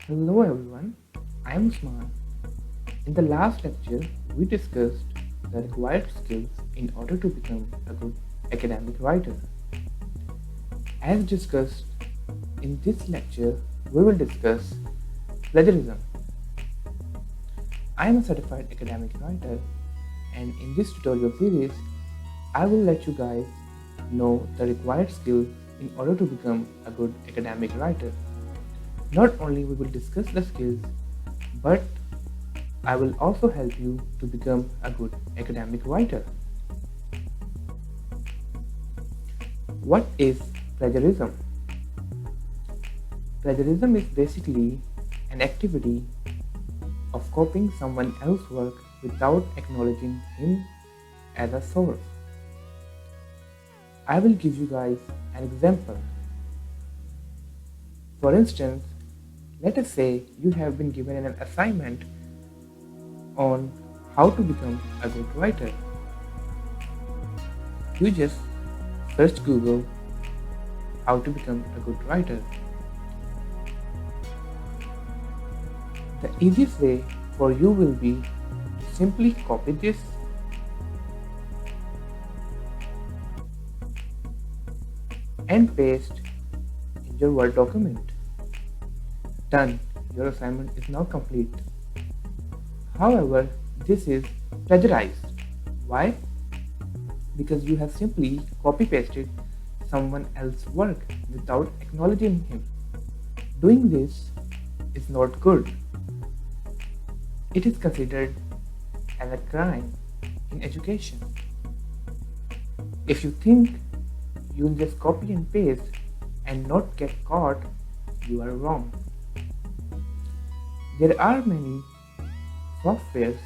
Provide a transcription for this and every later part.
Hello everyone, I am Usman. In the last lecture, we discussed the required skills in order to become a good academic writer. As discussed, in this lecture, we will discuss plagiarism. I am a certified academic writer, and in this tutorial series, I will let you guys know the required skills in order to become a good academic writer. Not only we will discuss the skills, but I will also help you to become a good academic writer. What is plagiarism? Plagiarism is basically an activity of copying someone else's work without acknowledging him as a source. I will give you guys an example. For instance, let us say you have been given an assignment on how to become a good writer. You just search Google how to become a good writer. The easiest way for you will be to simply copy this and paste in your Word document. Done, your assignment is now complete. However, this is plagiarized. Why? Because you have simply copy-pasted someone else's work without acknowledging him. Doing this is not good. It is considered as a crime in education. If you think you'll just copy and paste and not get caught, you are wrong. There are many softwares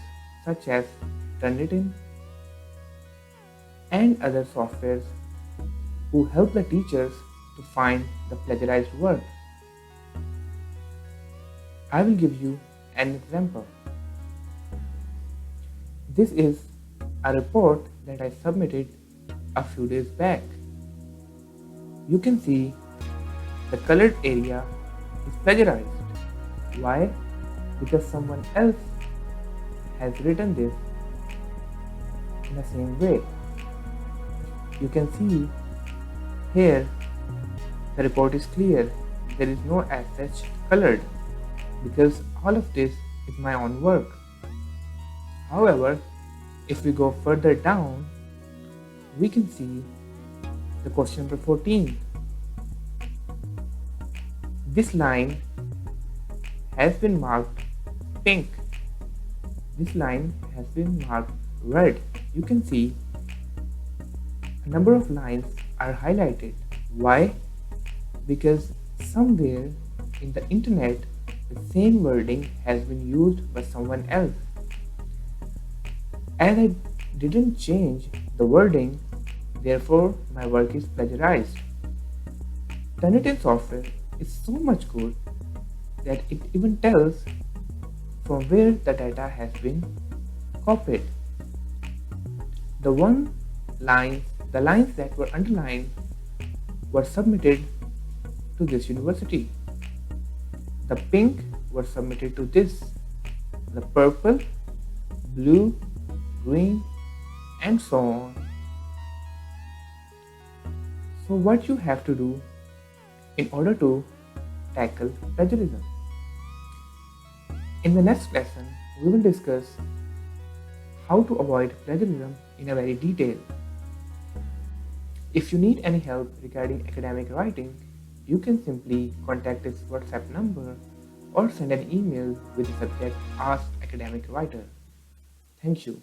such as Turnitin and other softwares who help the teachers to find the plagiarized work. I will give you an example. This is a report that I submitted a few days back. You can see the colored area is plagiarized. Why? Because someone else has written this in the same way. You can see here the report is clear. There is no as such colored because all of this is my own work. However, if we go further down, we can see the question number 14. This line has been marked pink. This line has been marked red. You can see a number of lines are highlighted. Why? Because somewhere in the internet the same wording has been used by someone else. As I didn't change the wording, therefore my work is plagiarized. Turnitin software is so much good that it even tells from where the data has been copied. The lines that were underlined were submitted to this university. The pink were submitted to this. The purple, blue, green, and so on. So what you have to do in order to tackle plagiarism? In the next lesson, we will discuss how to avoid plagiarism in a very detail. If you need any help regarding academic writing, you can simply contact this WhatsApp number or send an email with the subject Ask Academic Writer. Thank you.